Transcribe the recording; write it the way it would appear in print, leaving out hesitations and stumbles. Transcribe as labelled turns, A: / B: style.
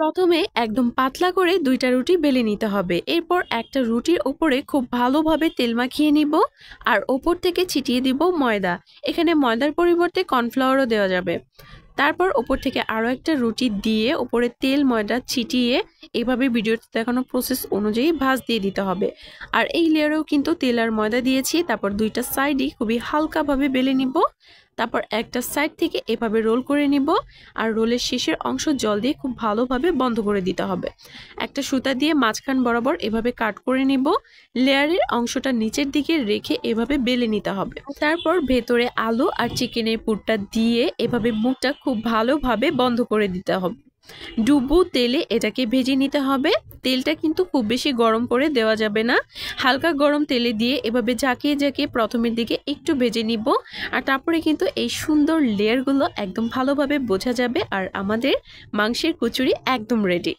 A: প্রথমে একদম পাতলা করে ২টা রুটি বেলে নিতে হবে। এরপর একটা রুটির উপরে খুব ভালোভাবে তেল মাখিয়ে নিব আর ওপর থেকে ছিটিয়ে দিব ময়দা। এখানে ময়দার পরিবর্তে কর্নফ্লাওয়ারও দেওয়া যাবে। তারপর ওপর থেকে আরও একটা রুটি দিয়ে উপরে তেল ময়দা ছিটিয়ে এভাবে ভিডিওতে দেখানো প্রসেস অনুযায়ী ভাঁজ দিয়ে দিতে হবে। আর এই লেয়ারেও কিন্তু তেল আর ময়দা দিয়েছি। তারপর ২টা সাইডই খুবই হালকাভাবে বেলে নিব। তারপর একটা সাইড থেকে এভাবে রোল করে নিব আর রোলের শেষের অংশ জল দিয়ে খুব ভালোভাবে বন্ধ করে দিতে হবে। একটা সুতা দিয়ে মাঝখান বরাবর এভাবে কাট করে নিব। লেয়ারের অংশটা নিচের দিকে রেখে এভাবে বেলে নিতে হবে। তারপর ভেতরে আলু আর চিকেনের পুরটা দিয়ে এভাবে মুখটা খুব ভালোভাবে বন্ধ করে দিতে হবে। ডুবো তেলে এটাকে ভেজে নিতে হবে। তেলটা কিন্তু খুব বেশি গরম করে দেওয়া যাবে না। হালকা গরম তেলে দিয়ে এভাবে ঝাঁকিয়ে ঝাঁকিয়ে প্রথমের দিকে একটু ভেজে নিব। আর তারপরে কিন্তু এই সুন্দর লেয়ারগুলো একদম ভালোভাবে বোঝা যাবে আর আমাদের মাংসের কচুরি একদম রেডি।